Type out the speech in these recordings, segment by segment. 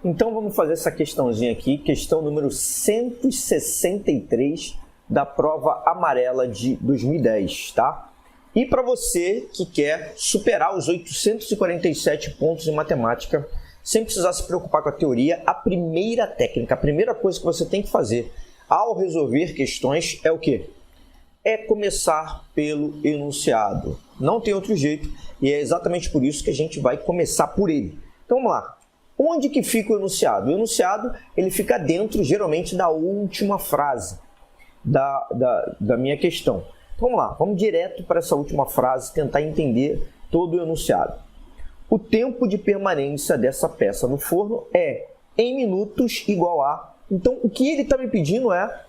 Então vamos fazer essa questãozinha aqui, questão número 163 da prova amarela de 2010, tá? E para você que quer superar os 847 pontos em matemática, sem precisar se preocupar com a teoria, a primeira técnica, a primeira coisa que você tem que fazer ao resolver questões é o quê? É começar pelo enunciado. Não tem outro jeito e é exatamente por isso que a gente vai começar por ele. Então vamos lá. Onde que fica o enunciado? O enunciado ele fica dentro, geralmente, da última frase da minha questão. Então, vamos lá, vamos direto para essa última frase, tentar entender todo o enunciado. O tempo de permanência dessa peça no forno é em minutos igual a... Então, o que ele está me pedindo é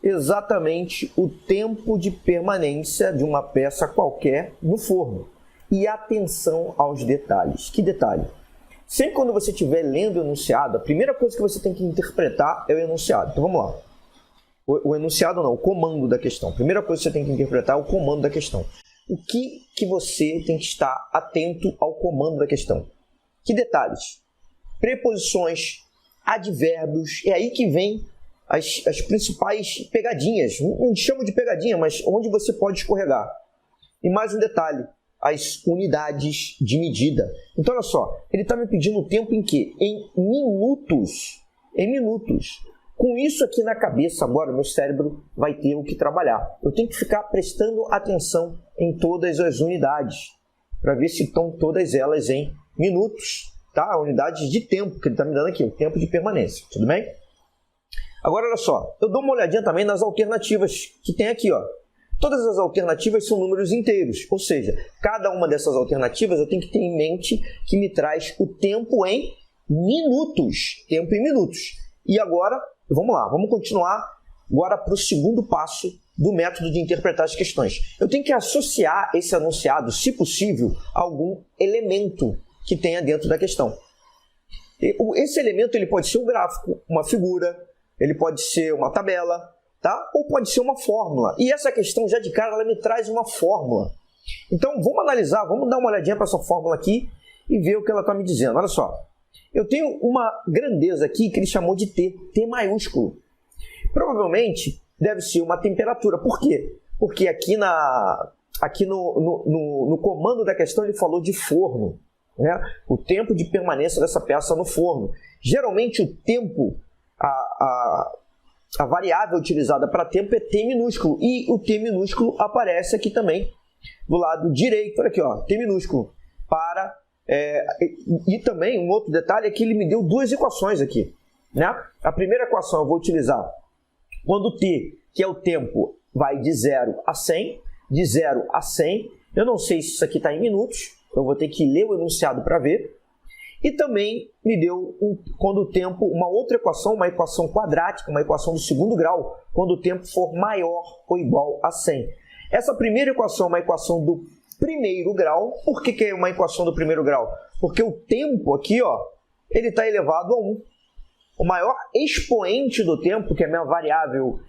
exatamente o tempo de permanência de uma peça qualquer no forno. E atenção aos detalhes. Que detalhe? Sempre quando você estiver lendo o enunciado, a primeira coisa que você tem que interpretar é o enunciado. Então vamos lá. O enunciado não, o comando da questão. A primeira coisa que você tem que interpretar é o comando da questão. O que você tem que estar atento ao comando da questão? Que detalhes? Preposições, advérbios, é aí que vem as principais pegadinhas. Não chamo de pegadinha, mas onde você pode escorregar. E mais um detalhe. As unidades de medida. Então, olha só, ele está me pedindo o tempo em quê? Em minutos. Em minutos. Com isso aqui na cabeça, agora, meu cérebro vai ter o que trabalhar. Eu tenho que ficar prestando atenção em todas as unidades, para ver se estão todas elas em minutos, tá? Unidades de tempo, que ele está me dando aqui, o tempo de permanência, tudo bem? Agora, olha só, eu dou uma olhadinha também nas alternativas que tem aqui, ó. Todas as alternativas são números inteiros, ou seja, cada uma dessas alternativas eu tenho que ter em mente que me traz o tempo em minutos. Tempo em minutos. E agora, vamos lá, vamos continuar agora para o segundo passo do método de interpretar as questões. Eu tenho que associar esse enunciado, se possível, a algum elemento que tenha dentro da questão. Esse elemento ele pode ser um gráfico, uma figura, ele pode ser uma tabela, tá? Ou pode ser uma fórmula. E essa questão, já de cara, ela me traz uma fórmula. Então, vamos analisar, vamos dar uma olhadinha para essa fórmula aqui e ver o que ela está me dizendo. Olha só. Eu tenho uma grandeza aqui que ele chamou de T, T maiúsculo. Provavelmente deve ser uma temperatura. Por quê? Porque aqui no comando da questão ele falou de forno, né? O tempo de permanência dessa peça no forno. Geralmente o tempo, a variável utilizada para tempo é T minúsculo. E o T minúsculo aparece aqui também, do lado direito. Olha aqui, ó, T minúsculo. E também, um outro detalhe é que ele me deu duas equações aqui, né? A primeira equação eu vou utilizar quando T, que é o tempo, vai de 0 a 100. De 0 a 100. Eu não sei se isso aqui está em minutos. Eu vou ter que ler o enunciado para ver. E também me deu, quando o tempo, uma outra equação, uma equação quadrática, uma equação do segundo grau, quando o tempo for maior ou igual a 100. Essa primeira equação é uma equação do primeiro grau. Por que é uma equação do primeiro grau? Porque o tempo aqui, ó, ele está elevado a 1. O maior expoente do tempo, que é a minha variável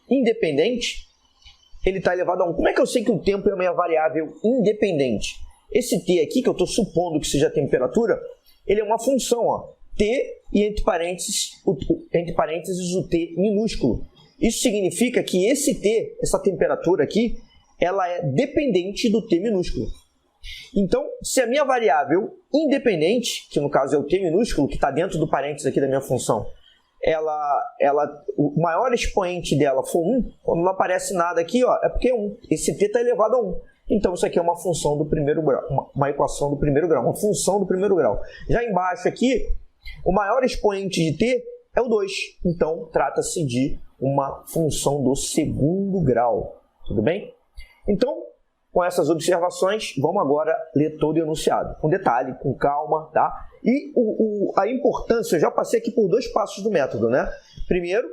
independente, ele está elevado a 1. Como é que eu sei que o tempo é a minha variável independente? Esse T aqui, que eu estou supondo que seja a temperatura, ele é uma função, ó, T e entre parênteses o T minúsculo. Isso significa que esse T, essa temperatura aqui, ela é dependente do T minúsculo. Então, se a minha variável independente, que no caso é o T minúsculo, que está dentro do parênteses aqui da minha função, o maior expoente dela for 1, quando não aparece nada aqui, ó, é porque é 1. Esse T está elevado a 1. Então, isso aqui é uma função do primeiro grau, uma equação do primeiro grau, uma função do primeiro grau. Já embaixo aqui, o maior expoente de T é o 2. Então, trata-se de uma função do segundo grau. Tudo bem? Então, com essas observações, vamos agora ler todo o enunciado. Com detalhe, com calma, tá? E a importância, eu já passei aqui por 2 passos do método, né? Primeiro,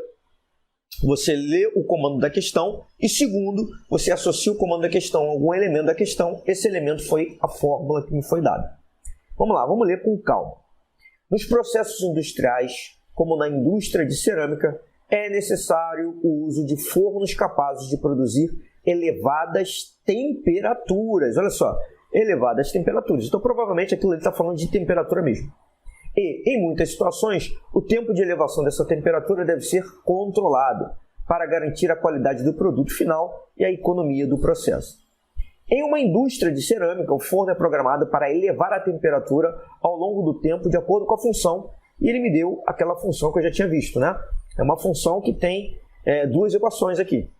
você lê o comando da questão e, segundo, você associa o comando da questão a algum elemento da questão. Esse elemento foi a fórmula que me foi dada. Vamos lá, vamos ler com calma. Nos processos industriais, como na indústria de cerâmica, é necessário o uso de fornos capazes de produzir elevadas temperaturas. Olha só, elevadas temperaturas. Então, provavelmente, aquilo ele está falando de temperatura mesmo. E, em muitas situações, o tempo de elevação dessa temperatura deve ser controlado para garantir a qualidade do produto final e a economia do processo. Em uma indústria de cerâmica, o forno é programado para elevar a temperatura ao longo do tempo de acordo com a função, e ele me deu aquela função que eu já tinha visto, né? É uma função que tem duas equações aqui,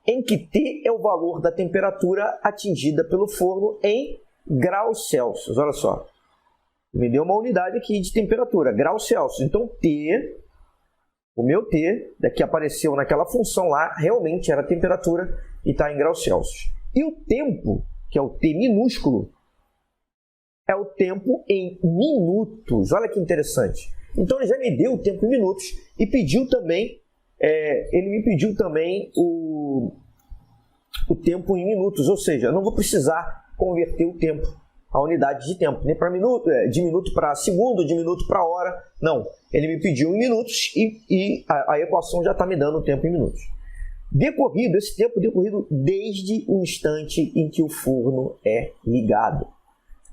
em que T é o valor da temperatura atingida pelo forno em graus Celsius. Olha só, me deu uma unidade aqui de temperatura, graus Celsius. Então T, o meu T, que apareceu naquela função lá, realmente era a temperatura e está em graus Celsius. E o tempo, que é o T minúsculo, é o tempo em minutos. Olha que interessante. Então ele já me deu o tempo em minutos e pediu também, ele me pediu também o tempo em minutos, ou seja, eu não vou precisar converter o tempo, a unidade de tempo, nem para minuto, de minuto para segundo, de minuto para hora, não. Ele me pediu em minutos e a equação já está me dando o tempo em minutos. Decorrido, esse tempo decorrido desde o instante em que o forno é ligado.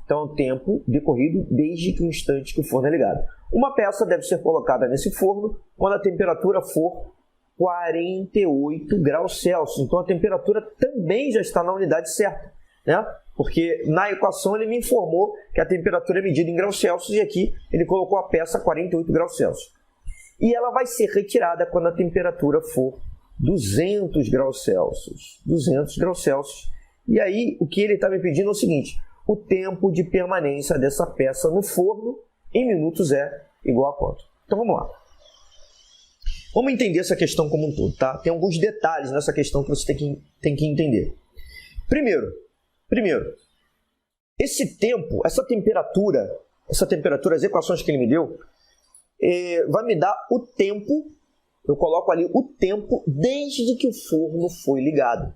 Então, o tempo decorrido desde que o instante que o forno é ligado. Uma peça deve ser colocada nesse forno quando a temperatura for 48 graus Celsius. Então, a temperatura também já está na unidade certa, né? Porque na equação ele me informou que a temperatura é medida em graus Celsius e aqui ele colocou a peça a 48 graus Celsius. E ela vai ser retirada quando a temperatura for 200 graus Celsius. 200 graus Celsius. E aí, o que ele está me pedindo é o seguinte: o tempo de permanência dessa peça no forno em minutos é igual a quanto? Então, vamos lá. Vamos entender essa questão como um todo, tá? Tem alguns detalhes nessa questão que você tem que entender. Primeiro, esse tempo, essa temperatura, as equações que ele me deu, vai me dar o tempo. Eu coloco ali o tempo desde que o forno foi ligado.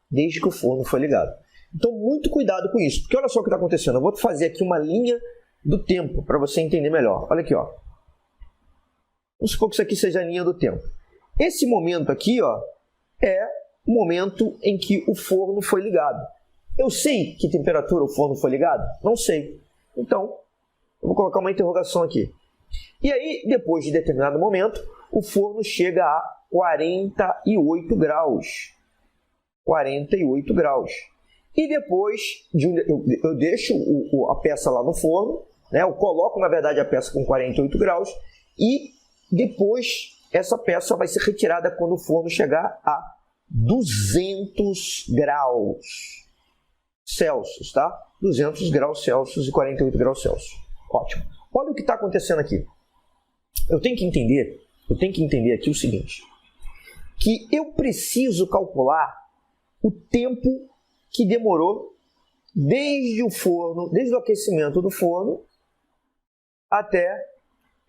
Desde que o forno foi ligado. Então, muito cuidado com isso, porque olha só o que está acontecendo. Eu vou fazer aqui uma linha do tempo para você entender melhor. Olha aqui, ó. Vamos supor que isso aqui seja a linha do tempo. Esse momento aqui, ó, é o momento em que o forno foi ligado. Eu sei que temperatura o forno foi ligado? Não sei. Então, eu vou colocar uma interrogação aqui. E aí, depois de determinado momento, o forno chega a 48 graus. 48 graus. E depois, eu deixo a peça lá no forno, né? Eu coloco, na verdade, a peça com 48 graus e depois essa peça vai ser retirada quando o forno chegar a 200 graus Celsius, tá? 200 graus Celsius e 48 graus Celsius. Ótimo. Olha o que está acontecendo aqui. Eu tenho que entender aqui o seguinte, que eu preciso calcular o tempo que demorou desde o aquecimento do forno até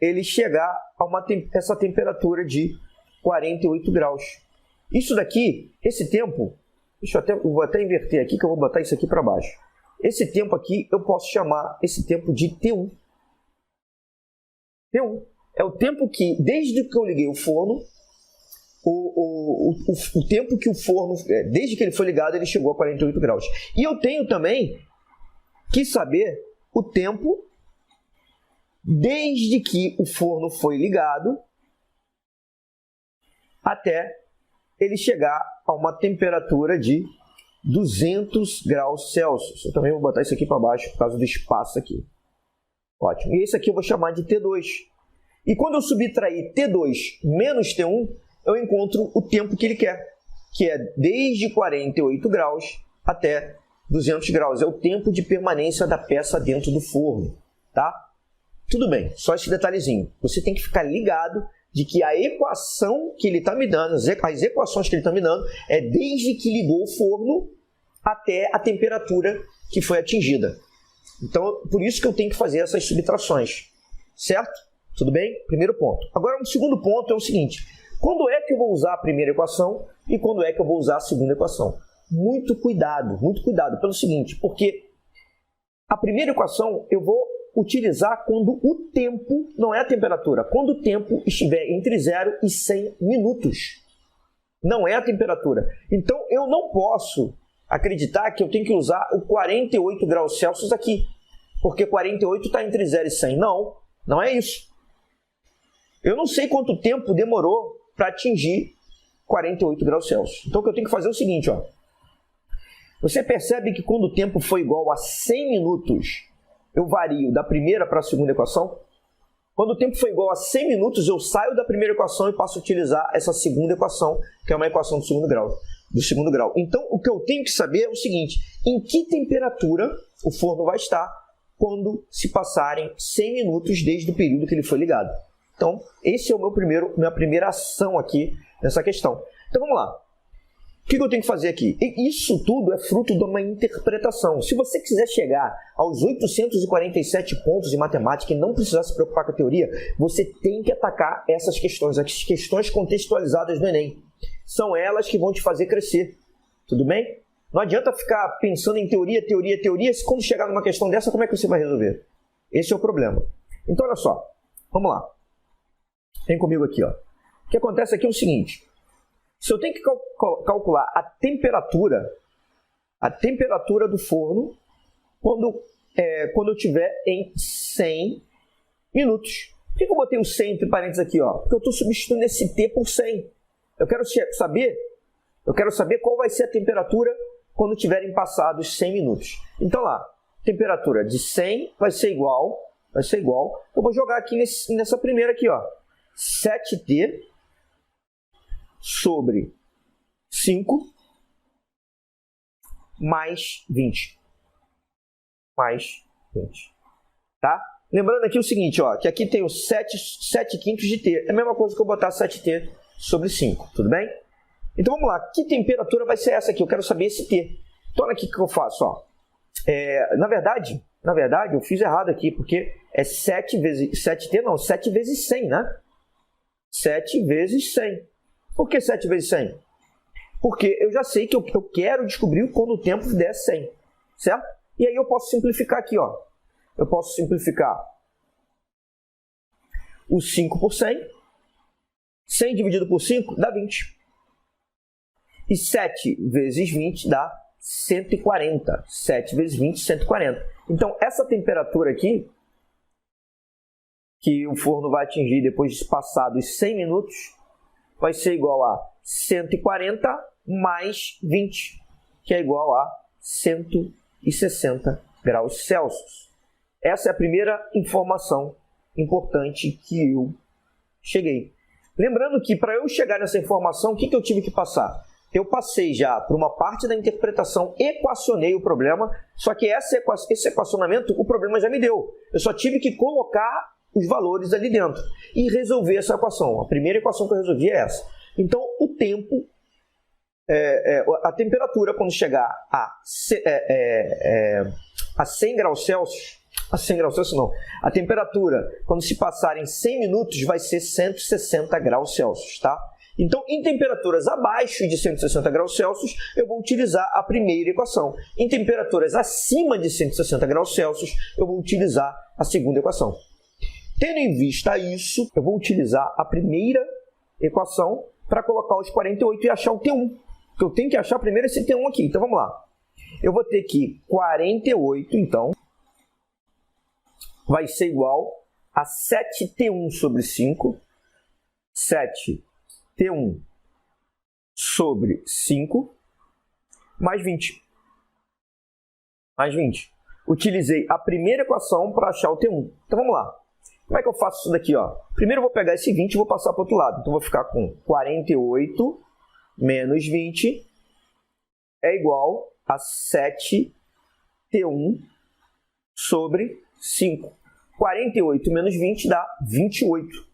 ele chegar a essa temperatura de 48 graus. Isso daqui, esse tempo, eu vou até inverter aqui, que eu vou botar isso aqui para baixo. Esse tempo aqui, eu posso chamar esse tempo de T1. T1 é o tempo que, desde que eu liguei o forno, o tempo que o forno, desde que ele foi ligado, ele chegou a 48 graus. E eu tenho também que saber o tempo desde que o forno foi ligado até ele chegar a uma temperatura de 200 graus Celsius. Eu também vou botar isso aqui para baixo por causa do espaço aqui. Ótimo. E esse aqui eu vou chamar de T2. E quando eu subtrair T2 menos T1, eu encontro o tempo que ele quer, que é desde 48 graus até 200 graus. É o tempo de permanência da peça dentro do forno, tá? Tudo bem, só esse detalhezinho. Você tem que ficar ligado de que a equação que ele está me dando, as equações que ele está me dando, é desde que ligou o forno até a temperatura que foi atingida. Então, por isso que eu tenho que fazer essas subtrações, certo? Tudo bem? Primeiro ponto. Agora, o segundo ponto é o seguinte: quando é que eu vou usar a primeira equação e quando é que eu vou usar a segunda equação? Muito cuidado pelo seguinte, porque a primeira equação eu vou utilizar quando o tempo, não é a temperatura, quando o tempo estiver entre 0 e 100 minutos. Não é a temperatura. Então, eu não posso acreditar que eu tenho que usar o 48 graus Celsius aqui, porque 48 está entre 0 e 100. Não, Não é isso. Eu não sei quanto tempo demorou para atingir 48 graus Celsius. Então, o que eu tenho que fazer é o seguinte, ó. Você percebe que quando o tempo for igual a 100 minutos, eu vario da primeira para a segunda equação? Quando o tempo for igual a 100 minutos, eu saio da primeira equação e passo a utilizar essa segunda equação, que é uma equação do segundo grau. Então, o que eu tenho que saber é o seguinte: em que temperatura o forno vai estar quando se passarem 100 minutos desde o período que ele foi ligado. Então, esse é o minha primeira ação aqui nessa questão. Então, vamos lá. O que eu tenho que fazer aqui? Isso tudo é fruto de uma interpretação. Se você quiser chegar aos 847 pontos em matemática e não precisar se preocupar com a teoria, você tem que atacar essas questões, as questões contextualizadas do Enem. São elas que vão te fazer crescer. Tudo bem? Não adianta ficar pensando em teoria, se quando chegar numa questão dessa, como é que você vai resolver? Esse é o problema. Então, olha só. Vamos lá. Vem comigo aqui, ó. O que acontece aqui é o seguinte. Se eu tenho que calcular a temperatura do forno quando eu estiver em 100 minutos. Por que eu botei o 100 entre parênteses aqui? Ó? Porque eu estou substituindo esse T por 100. Eu quero saber qual vai ser a temperatura quando tiverem passados 100 minutos. Então lá, temperatura de 100 vai ser igual. Eu vou jogar aqui nessa primeira aqui, ó. 7T sobre 5 mais 20. Tá? Lembrando aqui o seguinte, ó, que aqui tem o 7 quintos de T. É a mesma coisa que eu botar 7T sobre 5, tudo bem? Então vamos lá, que temperatura vai ser essa aqui? Eu quero saber esse T. Então olha aqui o que eu faço, ó. Na verdade, eu fiz errado aqui, porque é 7 vezes 7T, não, 7 vezes 100, né? 7 vezes 100. Por que 7 vezes 100? Porque eu já sei que eu quero descobrir quando o tempo der 100, certo? E aí eu posso simplificar aqui, ó. Eu posso simplificar o 5 por 100. 100 dividido por 5 dá 20. E 7 vezes 20 dá 140. 7 vezes 20, 140. Então, essa temperatura aqui, que o forno vai atingir depois de passados 100 minutos, vai ser igual a 140 mais 20, que é igual a 160 graus Celsius. Essa é a primeira informação importante que eu cheguei. Lembrando que para eu chegar nessa informação, o que eu tive que passar? Eu passei já por uma parte da interpretação, equacionei o problema, só que esse equacionamento, o problema já me deu. Eu só tive que colocar os valores ali dentro e resolver essa equação. A primeira equação que eu resolvi é essa. Então, o tempo, a temperatura, quando chegar a 100 graus Celsius, a temperatura, quando se passarem 100 minutos, vai ser 160 graus Celsius, tá? Então, em temperaturas abaixo de 160 graus Celsius, eu vou utilizar a primeira equação. Em temperaturas acima de 160 graus Celsius, eu vou utilizar a segunda equação. Tendo em vista isso, eu vou utilizar a primeira equação para colocar os 48 e achar o T1. Porque eu tenho que achar primeiro esse T1 aqui. Então, vamos lá. Eu vou ter que 48, então, vai ser igual a 7T1 sobre 5. 7T1 sobre 5 mais 20. Mais 20. Utilizei a primeira equação para achar o T1. Então, vamos lá. Como é que eu faço isso daqui? Ó? Primeiro eu vou pegar esse 20 e vou passar para o outro lado. Então, eu vou ficar com 48 menos 20 é igual a 7T1 sobre 5. 48 menos 20 dá 28.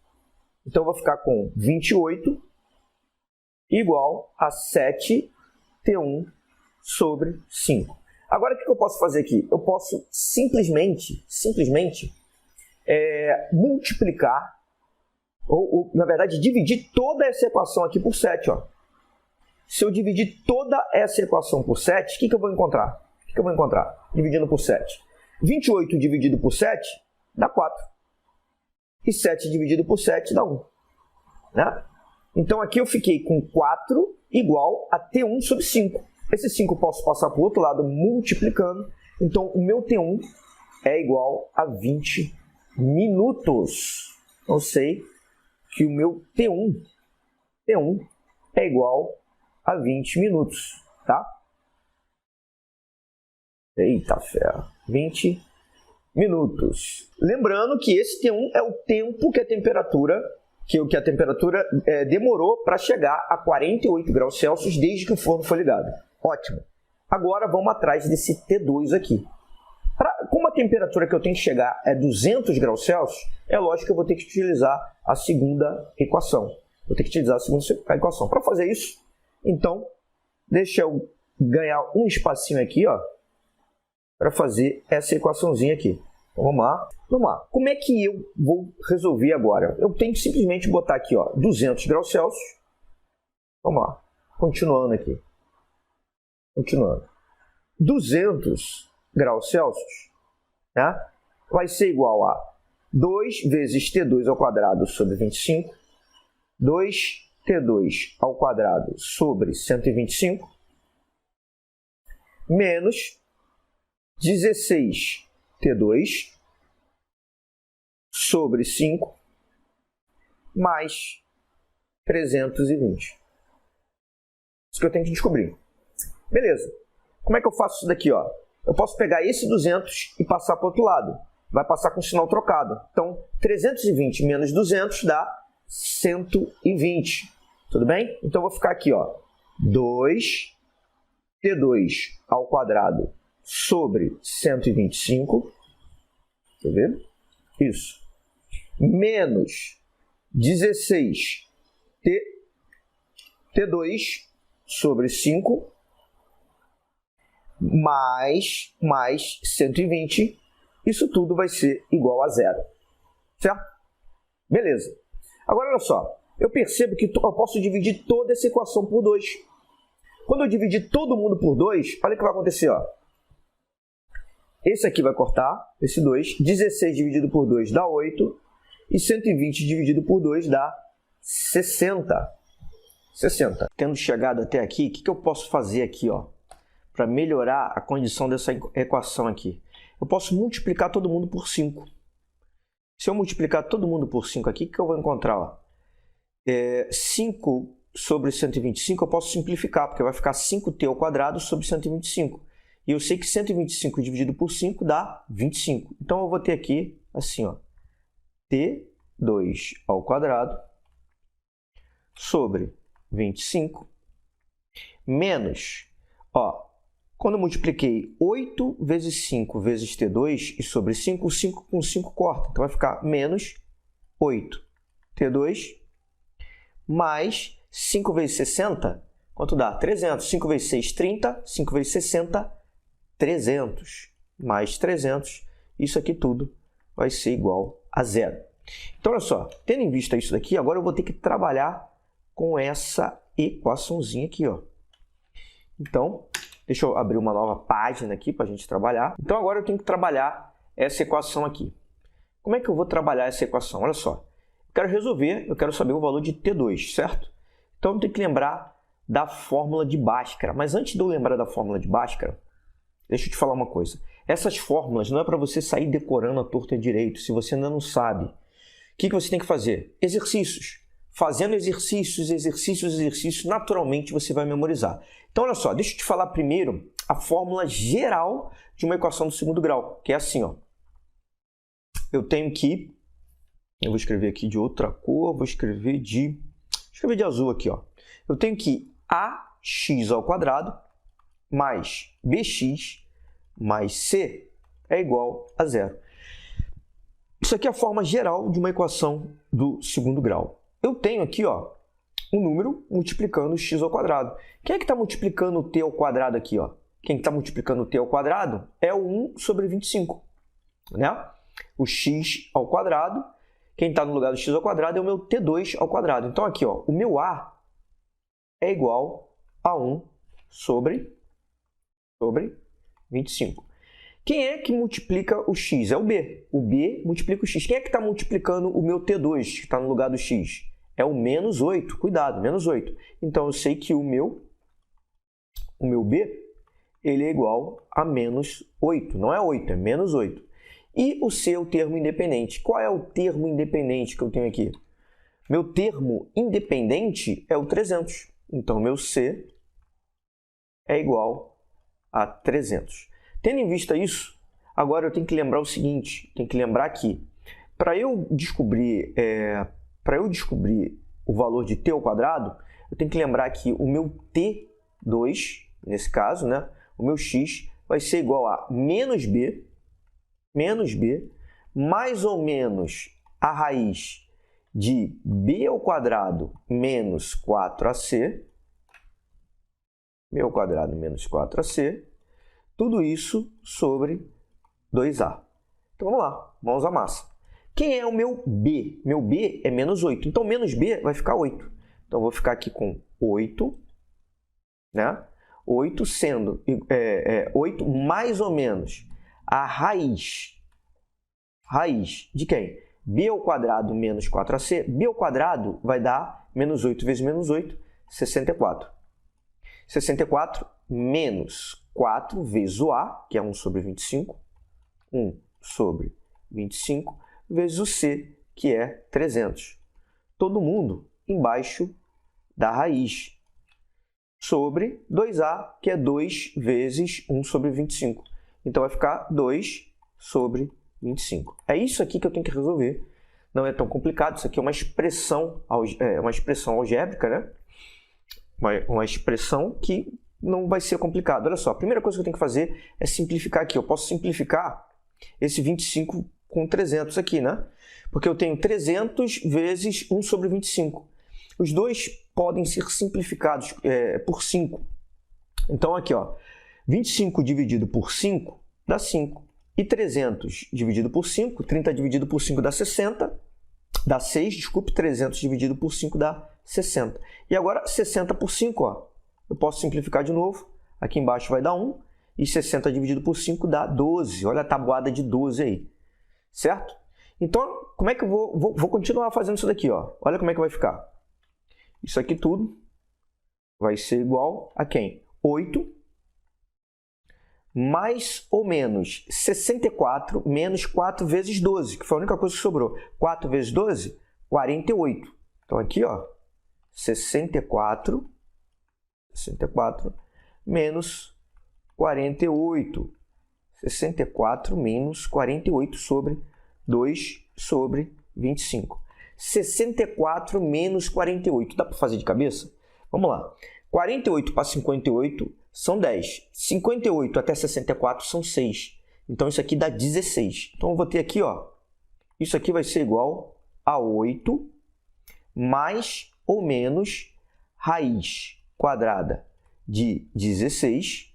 Então, eu vou ficar com 28 igual a 7T1 sobre 5. Agora, o que eu posso fazer aqui? Eu posso simplesmente multiplicar, ou, na verdade, dividir toda essa equação aqui por 7. Ó. Se eu dividir toda essa equação por 7, o que eu vou encontrar? O que eu vou encontrar dividindo por 7? 28 dividido por 7 dá 4. E 7 dividido por 7 dá 1. Né? Então, aqui eu fiquei com 4 igual a T1 sobre 5. Esse 5 eu posso passar para o outro lado multiplicando. Então, o meu T1 é igual a 24. minutos. Eu sei que o meu T1 é igual a 20 minutos, tá? Eita ferro, 20 minutos. Lembrando que esse T1 é o tempo que a temperatura demorou para chegar a 48 graus Celsius desde que o forno foi ligado. Ótimo. Agora vamos atrás desse T2 aqui. Como a temperatura que eu tenho que chegar é 200 graus Celsius, é lógico que eu vou ter que utilizar a segunda equação. Para fazer isso, então, deixa eu ganhar um espacinho aqui, ó, para fazer essa equaçãozinha aqui. Então, vamos lá. Como é que eu vou resolver agora? Eu tenho que simplesmente botar aqui, ó, 200 graus Celsius. Vamos lá. Continuando aqui. 200 graus Celsius, né, vai ser igual a 2 vezes T2 ao quadrado sobre 25, 2T2 ao quadrado sobre 125, menos 16T2 sobre 5, mais 320. Isso que eu tenho que descobrir. Beleza. Como é que eu faço isso daqui, ó? Eu posso pegar esse 200 e passar para o outro lado. Vai passar com o sinal trocado. Então, 320 menos 200 dá 120. Tudo bem? Então, eu vou ficar aqui, ó, 2T2 ao quadrado sobre 125. Quer ver? Isso. Menos 16T2 sobre 5. Mais 120, isso tudo vai ser igual a zero, certo? Beleza. Agora, olha só, eu percebo que eu posso dividir toda essa equação por 2. Quando eu dividir todo mundo por 2, olha o que vai acontecer, ó. Esse aqui vai cortar, esse 2, 16 dividido por 2 dá 8, e 120 dividido por 2 dá 60. Tendo chegado até aqui, o que eu posso fazer aqui, ó? Para melhorar a condição dessa equação aqui. Eu posso multiplicar todo mundo por 5. Se eu multiplicar todo mundo por 5 aqui, o que eu vou encontrar? Ó? 5 sobre 125 eu posso simplificar, porque vai ficar 5t ao quadrado sobre 125. E eu sei que 125 dividido por 5 dá 25. Então, eu vou ter aqui, assim, ó, t2 ao quadrado sobre 25 menos, ó, quando eu multipliquei 8 vezes 5 vezes T2 e sobre 5, 5 com 5 corta. Então, vai ficar menos 8T2 mais 5 vezes 60, quanto dá? 300. 5 vezes 6, 30. 5 vezes 60, 300. Mais 300. Isso aqui tudo vai ser igual a zero. Então, olha só. Tendo em vista isso daqui, agora eu vou ter que trabalhar com essa equaçãozinha aqui, ó. Então, deixa eu abrir uma nova página aqui para a gente trabalhar. Então, agora eu tenho que trabalhar essa equação aqui. Como é que eu vou trabalhar essa equação? Olha só. Eu quero resolver, eu quero saber o valor de T2, certo? Então, eu tenho que lembrar da fórmula de Bhaskara. Mas antes de eu lembrar da fórmula de Bhaskara, deixa eu te falar uma coisa. Essas fórmulas não é para você sair decorando a torta direito, se você ainda não sabe. O que você tem que fazer? Exercícios. Fazendo exercícios, naturalmente você vai memorizar. Então, olha só, deixa eu te falar primeiro a fórmula geral de uma equação do segundo grau, que é assim, ó. Eu vou escrever aqui de outra cor, vou escrever de azul aqui, ó. Eu tenho que ax ao quadrado mais bx mais c é igual a zero. Isso aqui é a forma geral de uma equação do segundo grau. Eu tenho aqui, ó, um número multiplicando x ao quadrado. Quem é que está multiplicando o t ao quadrado aqui, ó? Quem está multiplicando o t ao quadrado é o 1 sobre 25, né? O x ao quadrado, quem está no lugar do x ao quadrado é o meu t2 ao quadrado. Então, aqui, ó, o meu a é igual a 1 sobre 25. Quem é que multiplica o x? É o b. O b multiplica o x. Quem é que está multiplicando o meu t2, que está no lugar do x? É o menos 8. Cuidado, menos 8. Então, eu sei que o meu b ele é igual a menos 8. Não é 8, é menos 8. E o C é o termo independente. Qual é o termo independente que eu tenho aqui? Meu termo independente é o 300. Então, meu C é igual a 300. Tendo em vista isso, agora eu tenho que lembrar o seguinte, tenho que lembrar que para eu descobrir o valor de t ao quadrado, eu tenho que lembrar que o meu t2, nesse caso, né, o meu x vai ser igual a menos b, mais ou menos a raiz de b ao quadrado menos 4ac, b ao quadrado menos 4ac, tudo isso sobre 2a. Então vamos lá, mãos à massa. Quem é o meu b? Meu b é menos 8, então menos b vai ficar 8. Então eu vou ficar aqui com 8, né? 8 sendo 8 mais ou menos a raiz de quem? B ao quadrado menos 4ac. B ao quadrado vai dar menos 8 vezes menos 8, 64. 64 menos 4 vezes o a, que é 1 sobre 25. 1 sobre 25 vezes o c, que é 300. Todo mundo embaixo da raiz. Sobre 2a, que é 2 vezes 1 sobre 25. Então, vai ficar 2 sobre 25. É isso aqui que eu tenho que resolver. Não é tão complicado. Isso aqui é uma expressão algébrica, né? Uma expressão que não vai ser complicado. Olha só, a primeira coisa que eu tenho que fazer é simplificar aqui. Eu posso simplificar esse 25 com 300 aqui, né? Porque eu tenho 300 vezes 1 sobre 25. Os dois podem ser simplificados por 5. Então, aqui, ó, 25 dividido por 5 dá 5. E 300 dividido por 5, 30 dividido por 5 dá 60. Dá 6, desculpe, 300 dividido por 5 dá 60. E agora, 60 por 5, ó. Eu posso simplificar de novo. Aqui embaixo vai dar 1. E 60 dividido por 5 dá 12. Olha a tabuada de 12 aí. Certo? Então, como é que eu vou continuar fazendo isso daqui, ó? Olha como é que vai ficar. Isso aqui tudo vai ser igual a quem? 8 mais ou menos 64 menos 4 vezes 12, que foi a única coisa que sobrou. 4 vezes 12, 48. Então, aqui, ó, 64 menos 48. 64 menos 48 sobre 2 sobre 25. 64 menos 48. Dá para fazer de cabeça? Vamos lá. 48 para 58 são 10. 58 até 64 são 6. Então, isso aqui dá 16. Então, eu vou ter aqui, ó, isso aqui vai ser igual a 8 mais ou menos raiz quadrada de 16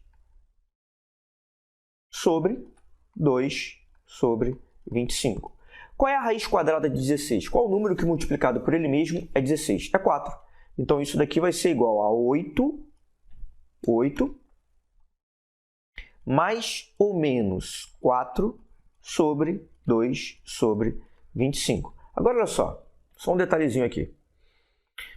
sobre 2 sobre 25. Qual é a raiz quadrada de 16? Qual o número que multiplicado por ele mesmo é 16? É 4. Então, isso daqui vai ser igual a 8 mais ou menos 4 sobre 2 sobre 25. Agora, olha só um detalhezinho aqui.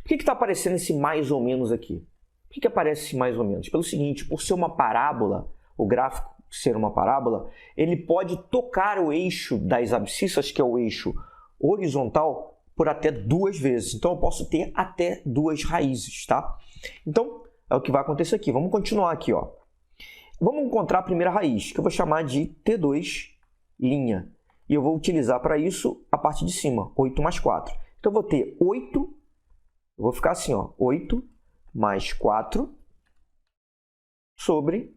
Por que está aparecendo esse mais ou menos aqui? Por que aparece esse mais ou menos? Pelo seguinte, por ser uma parábola, o gráfico ser uma parábola, ele pode tocar o eixo das abscissas, que é o eixo horizontal, por até 2 vezes. Então, eu posso ter até 2 raízes, tá? Então, é o que vai acontecer aqui. Vamos continuar aqui, ó. Vamos encontrar a primeira raiz, que eu vou chamar de T2'. E eu vou utilizar para isso a parte de cima, 8 mais 4. Então, eu vou ter 8, eu vou ficar assim, ó, 8 mais 4 sobre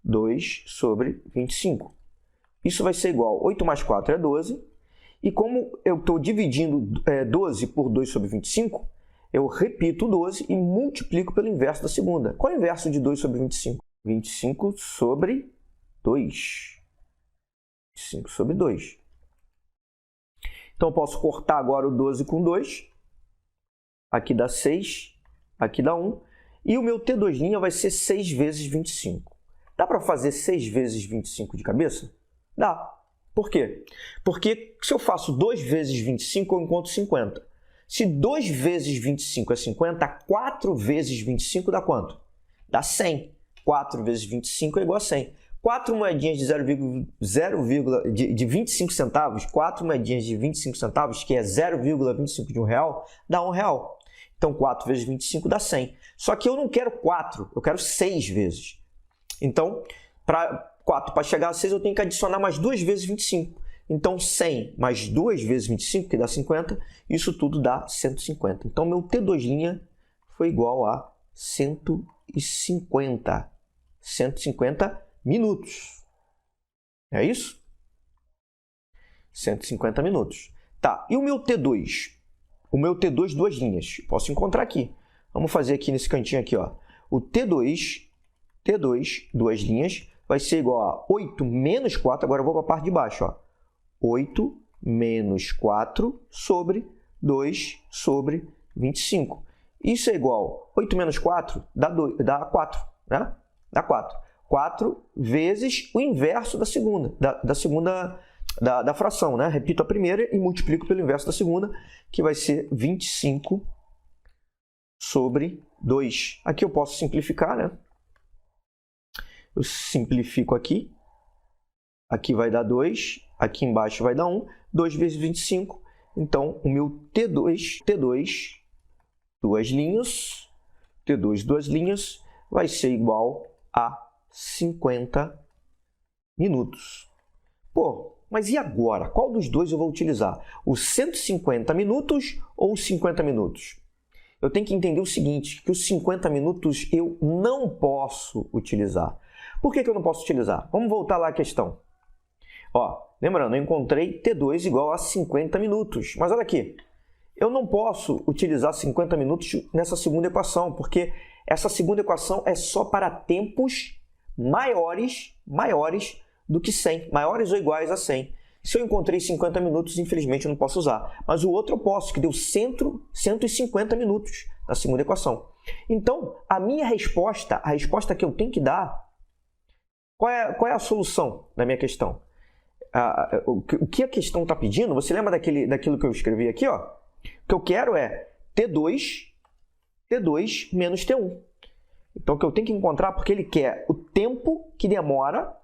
2 sobre 25. Isso vai ser igual a 8 mais 4 é 12. E como eu estou dividindo 12 por 2 sobre 25, eu repito 12 e multiplico pelo inverso da segunda. Qual é o inverso de 2 sobre 25? 25 sobre 2. 25 sobre 2. Então, eu posso cortar agora o 12 com 2. Aqui dá 6, aqui dá 1. E o meu T2' vai ser 6 vezes 25. Dá para fazer 6 vezes 25 de cabeça? Dá. Por quê? Porque se eu faço 2 vezes 25, eu encontro 50. Se 2 vezes 25 é 50, 4 vezes 25 dá quanto? Dá 100. 4 vezes 25 é igual a 100. 4 moedinhas de 25 centavos, 4 moedinhas de 25 centavos, que é 0,25 de R$1, dá R$1. Então, 4 vezes 25 dá 100. Só que eu não quero 4, eu quero 6 vezes. Então, para chegar a 6, eu tenho que adicionar mais 2 vezes 25. Então, 100 mais 2 vezes 25, que dá 50, isso tudo dá 150. Então, meu T2' foi igual a 150. 150 minutos. É isso? 150 minutos. Tá, e o meu T2? O meu T2, 2 linhas. Posso encontrar aqui. Vamos fazer aqui nesse cantinho aqui, ó. O T2, 2 linhas, vai ser igual a 8 menos 4. Agora eu vou para a parte de baixo, ó. 8 menos 4 sobre 2 sobre 25. Isso é igual a 8 menos 4 dá 4, né? Dá 4. 4 vezes o inverso da segunda, da fração, né? Repito a primeira e multiplico pelo inverso da segunda, que vai ser 25 sobre 2. Aqui eu posso simplificar, né? Eu simplifico aqui. Aqui vai dar 2, aqui embaixo vai dar 1. 2 vezes 25. Então, o meu T2, 2 linhas, T2, 2 linhas, vai ser igual a 50 minutos. Pô, mas e agora? Qual dos dois eu vou utilizar? Os 150 minutos ou os 50 minutos? Eu tenho que entender o seguinte, que os 50 minutos eu não posso utilizar. Por que eu não posso utilizar? Vamos voltar lá à questão. Ó, lembrando, eu encontrei T2 igual a 50 minutos. Mas olha aqui, eu não posso utilizar 50 minutos nessa segunda equação, porque essa segunda equação é só para tempos maiores do que 100, maiores ou iguais a 100. Se eu encontrei 50 minutos, infelizmente eu não posso usar. Mas o outro eu posso, que deu 150 minutos na segunda equação. Então, a minha resposta, a resposta que eu tenho que dar, qual é a solução da minha questão? O que a questão está pedindo, você lembra daquilo que eu escrevi aqui? Ó? O que eu quero é T2 menos T1. Então, o que eu tenho que encontrar, porque ele quer o tempo que demora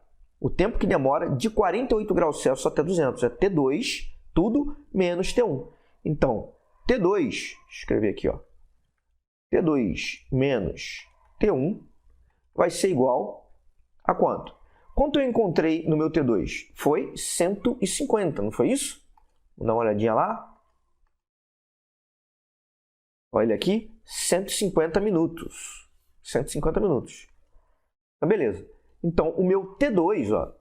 de 48 graus Celsius até 200. É T2, tudo, menos T1. Então, T2, escrever aqui, ó, T2 menos T1 vai ser igual a quanto? Quanto eu encontrei no meu T2? Foi 150, não foi isso? Vou dar uma olhadinha lá. Olha aqui, 150 minutos. 150 minutos. Então, beleza. Então, o meu T2, ó,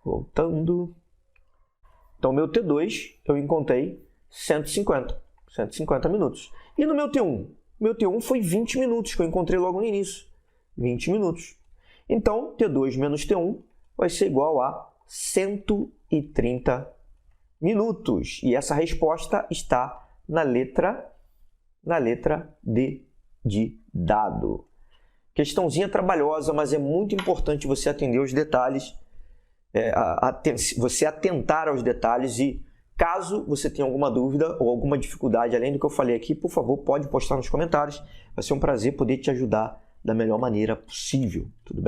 voltando. Então, o meu T2, eu encontrei 150 minutos. E no meu T1? Meu T1 foi 20 minutos, que eu encontrei logo no início. 20 minutos. Então, T2 menos T1 vai ser igual a 130 minutos. E essa resposta está na letra D de dado. Questãozinha trabalhosa, mas é muito importante você atender aos detalhes, você atentar aos detalhes e caso você tenha alguma dúvida ou alguma dificuldade além do que eu falei aqui, por favor, pode postar nos comentários. Vai ser um prazer poder te ajudar da melhor maneira possível. Tudo bem?